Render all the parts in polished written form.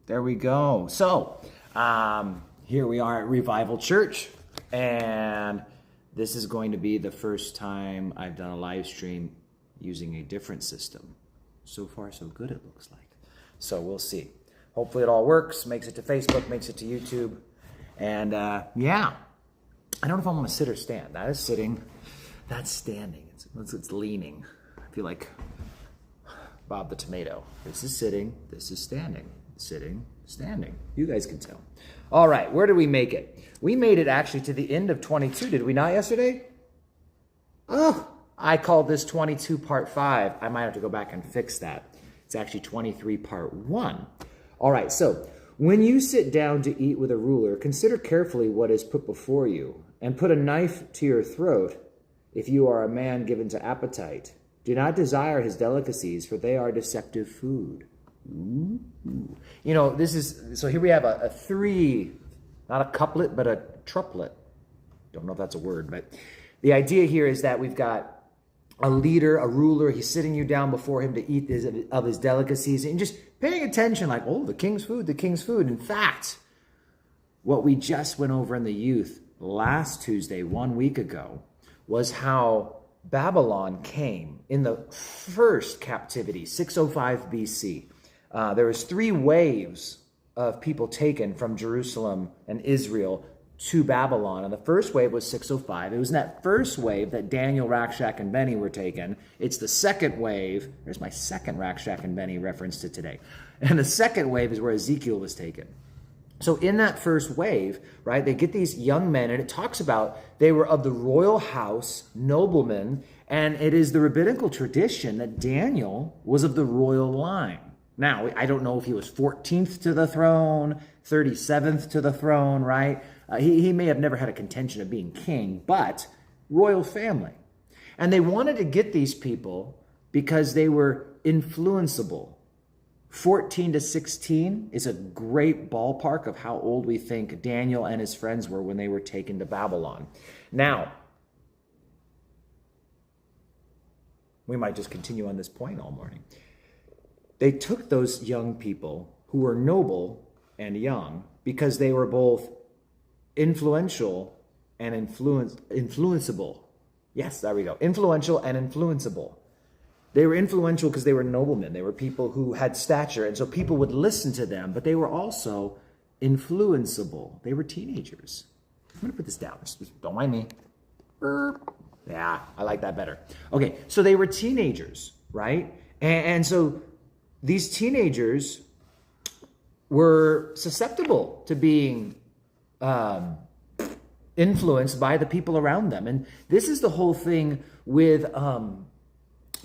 There we go. So, here we are at Revival Church, and this is going to be the first time I've done a live stream using a different system. So far, so good, it looks like. So we'll see. Hopefully it all works, makes it to Facebook, makes it to YouTube. And yeah, I don't know if I'm going to sit or stand. That is sitting, that's standing. It's leaning. I feel like Bob the Tomato. This is sitting, this is standing. Sitting, standing. You guys can tell. All right, where did we make it? We made it actually to the end of 22, did we not yesterday? Oh, I called this 22 part 5. I might have to go back and fix that. It's actually 23 part 1. All right, so when you sit down to eat with a ruler, consider carefully what is put before you, and put a knife to your throat if you are a man given to appetite. Do not desire his delicacies, for they are deceptive food. Ooh. You know, this is, so here we have a three, not a couplet, but a triplet. Don't know if that's a word, but the idea here is that we've got a leader, a ruler, he's sitting you down before him to eat of his delicacies, and just paying attention like, oh, the king's food, the king's food. In fact, what we just went over in the youth last Tuesday, 1 week ago, was how Babylon came in the first captivity, 605 BC. There was 3 waves of people taken from Jerusalem and Israel to Babylon. And the first wave was 605. It was in that first wave that Daniel, Rakshak, and Benny were taken. It's the second wave. There's my second Rakshak and Benny reference to today. And the second wave is where Ezekiel was taken. So in that first wave, right, they get these young men, and it talks about they were of the royal house, noblemen, and it is the rabbinical tradition that Daniel was of the royal line. Now, I don't know if he was 14th to the throne, 37th to the throne, right? He may have never had a contention of being king, but royal family. And they wanted to get these people because they were influenceable. 14 to 16 is a great ballpark of how old we think Daniel and his friends were when they were taken to Babylon. Now, we might just continue on this point all morning. They took those young people who were noble and young because they were both influential and influenceable. Yes, there we go. Influential and influenceable. They were influential because they were noblemen. They were people who had stature, and so people would listen to them, but they were also influenceable. They were teenagers. I'm going to put this down. Don't mind me. Burp. Yeah, I like that better. Okay, so they were teenagers, right? And so these teenagers were susceptible to being influenced by the people around them. And this is the whole thing with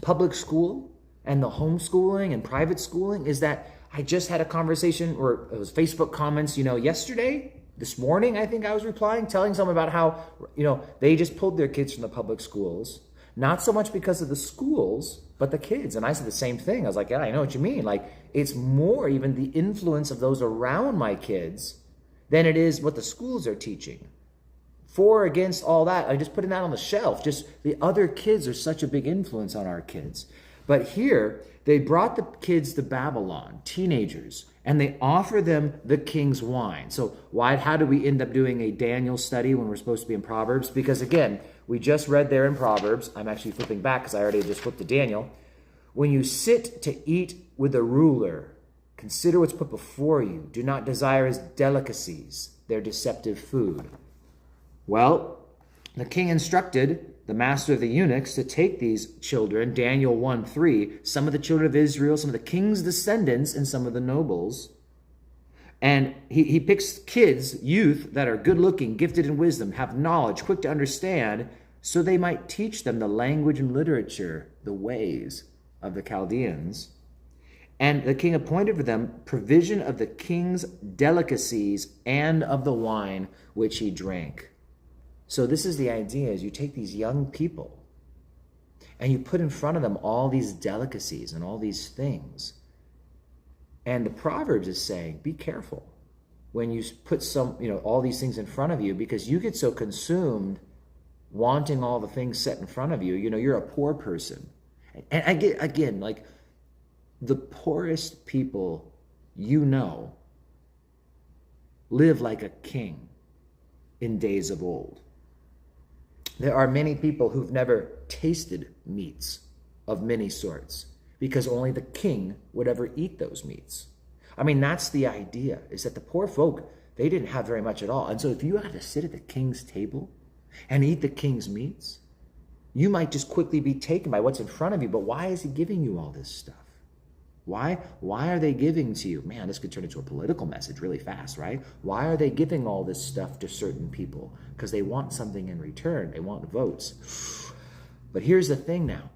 public school and the homeschooling and private schooling, is that I just had a conversation, or it was Facebook comments, this morning, I think I was replying, telling someone about how, they just pulled their kids from the public schools, not so much because of the schools, but the kids. And I said the same thing. I was like, yeah, I know what you mean. Like, it's more even the influence of those around my kids than it is what the schools are teaching. For or against all that, I'm just putting that on the shelf. Just the other kids are such a big influence on our kids. But here, they brought the kids to Babylon, teenagers, and they offer them the king's wine. So how do we end up doing a Daniel study when we're supposed to be in Proverbs? Because again, we just read there in Proverbs. I'm actually flipping back because I already just flipped to Daniel. When you sit to eat with a ruler, consider what's put before you. Do not desire his delicacies, their deceptive food. Well, the king instructed the master of the eunuchs to take these children, Daniel 1:3, some of the children of Israel, some of the king's descendants, and some of the nobles. And he picks kids, youth, that are good-looking, gifted in wisdom, have knowledge, quick to understand, so they might teach them the language and literature, the ways of the Chaldeans. And the king appointed for them provision of the king's delicacies and of the wine which he drank. So this is the idea, is you take these young people and you put in front of them all these delicacies and all these things. And the Proverbs is saying, be careful when you put all these things in front of you, because you get so consumed wanting all the things set in front of you. You're a poor person. And again, like the poorest people, live like a king in days of old. There are many people who've never tasted meats of many sorts because only the king would ever eat those meats. I mean, that's the idea, is that the poor folk, they didn't have very much at all. And so if you had to sit at the king's table and eat the king's meats, you might just quickly be taken by what's in front of you. But why is he giving you all this stuff? Why are they giving to you? Man, this could turn into a political message really fast, right? Why are they giving all this stuff to certain people? Because they want something in return. They want votes. But here's the thing now.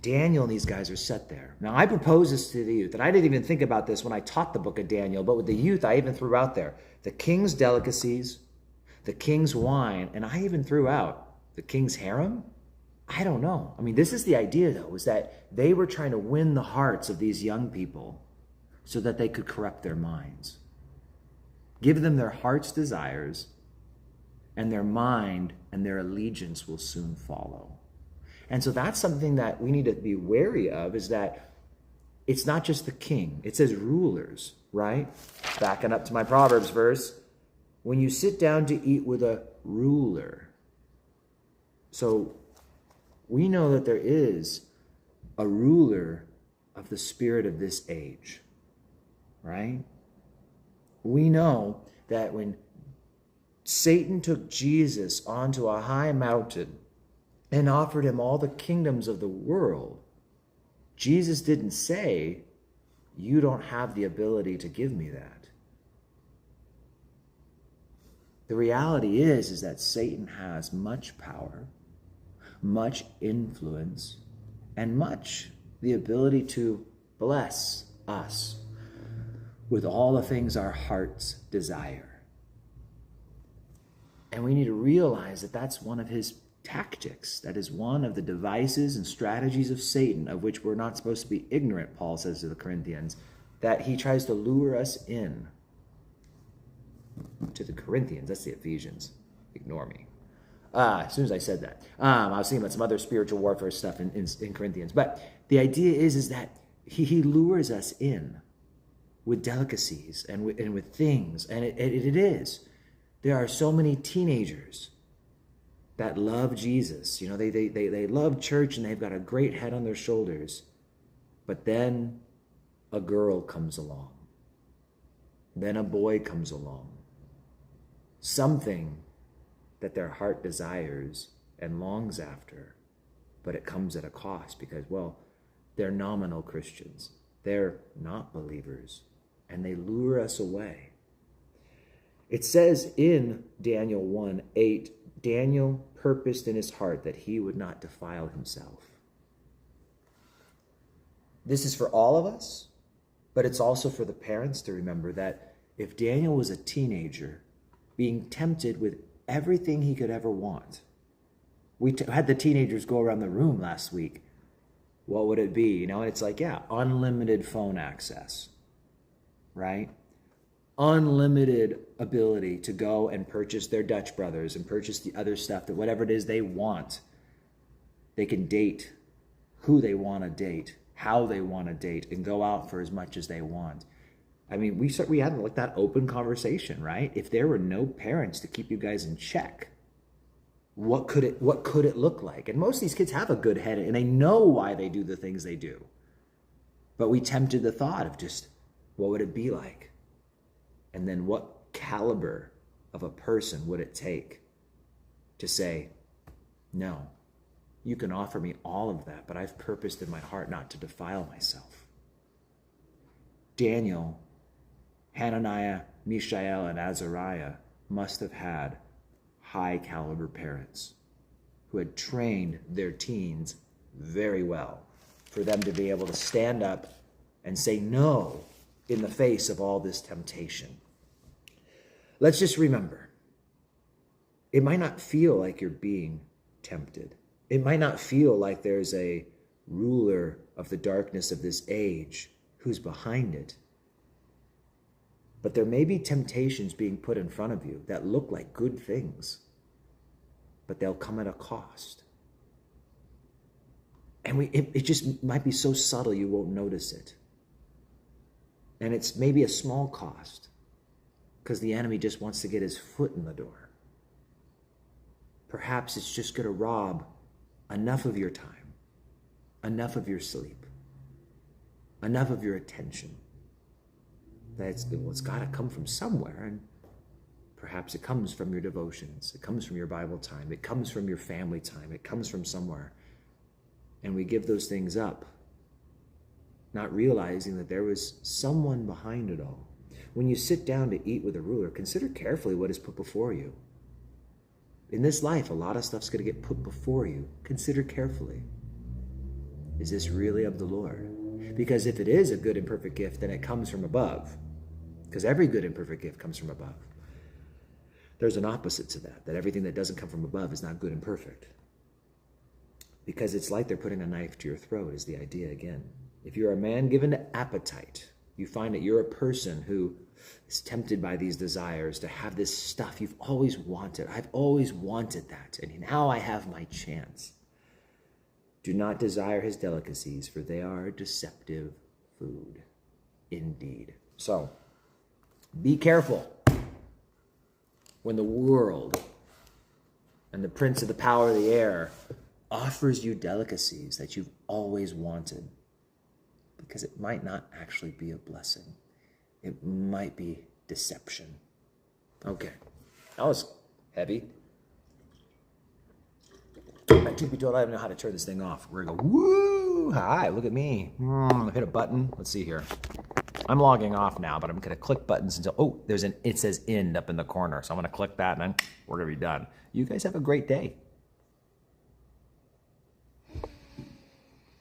Daniel and these guys are set there. Now, I propose this to the youth, and I didn't even think about this when I taught the book of Daniel, but with the youth, I even threw out there the king's delicacies, the king's wine, and I even threw out the king's harem. I don't know. I mean, this is the idea, though, is that they were trying to win the hearts of these young people so that they could corrupt their minds. Give them their heart's desires, and their mind and their allegiance will soon follow. And so that's something that we need to be wary of, is that it's not just the king. It says rulers, right? Backing up to my Proverbs verse. When you sit down to eat with a ruler. So we know that there is a ruler of the spirit of this age, right? We know that when Satan took Jesus onto a high mountain and offered him all the kingdoms of the world, Jesus didn't say, you don't have the ability to give me that. The reality is that Satan has much power, much influence, and much the ability to bless us with all the things our hearts desire. And we need to realize that that's one of his tactics. That is one of the devices and strategies of Satan, of which we're not supposed to be ignorant, Paul says to the Corinthians, that he tries to lure us in. To the Corinthians, that's the Ephesians. Ignore me. As soon as I said that. I was thinking about some other spiritual warfare stuff in Corinthians. But the idea is that he lures us in with delicacies and with things. And it is. There are so many teenagers that love Jesus. You know, they love church and they've got a great head on their shoulders. But then a girl comes along. Then a boy comes along. Something that their heart desires and longs after, but it comes at a cost because, well, they're nominal Christians. They're not believers, and they lure us away. It says in Daniel 1:8, Daniel purposed in his heart that he would not defile himself. This is for all of us, but it's also for the parents to remember that if Daniel was a teenager being tempted with everything he could ever want, we had the teenagers go around the room last week. What would it be? You know, it's like, yeah, unlimited phone access, right? Unlimited ability to go and purchase their Dutch Brothers and purchase the other stuff, that whatever it is they want, they can date who they want to date, how they want to date, and go out for as much as they want. I mean, we had like that open conversation, right? If there were no parents to keep you guys in check, what could it look like? And most of these kids have a good head and they know why they do the things they do. But we tempted the thought of just, what would it be like? And then what caliber of a person would it take to say, no, you can offer me all of that, but I've purposed in my heart not to defile myself. Daniel, Hananiah, Mishael, and Azariah must have had high caliber parents who had trained their teens very well for them to be able to stand up and say no in the face of all this temptation. Let's just remember, it might not feel like you're being tempted. It might not feel like there's a ruler of the darkness of this age who's behind it. But there may be temptations being put in front of you that look like good things, but they'll come at a cost. And it just might be so subtle you won't notice it. And it's maybe a small cost, because the enemy just wants to get his foot in the door. Perhaps it's just going to rob enough of your time, enough of your sleep, enough of your attention. That it's got to come from somewhere, and perhaps it comes from your devotions. It comes from your Bible time. It comes from your family time. It comes from somewhere. And we give those things up, not realizing that there was someone behind it all. When you sit down to eat with a ruler, consider carefully what is put before you. In this life, a lot of stuff's going to get put before you. Consider carefully. Is this really of the Lord? Because if it is a good and perfect gift, then it comes from above. Because every good and perfect gift comes from above. There's an opposite to that, that everything that doesn't come from above is not good and perfect. Because it's like they're putting a knife to your throat, is the idea again. If you're a man given to appetite, you find that you're a person who is tempted by these desires to have this stuff you've always wanted. I've always wanted that, and now I have my chance. Do not desire his delicacies, for they are deceptive food indeed. So, be careful when the world and the prince of the power of the air offers you delicacies that you've always wanted, because it might not actually be a blessing. It might be deception. Okay, that was heavy. Truth be told, I don't know how to turn this thing off. We're going to go, woo, hi, look at me. Hit a button. Let's see here. I'm logging off now, but I'm going to click buttons until, it says end up in the corner. So I'm going to click that, and then we're going to be done. You guys have a great day.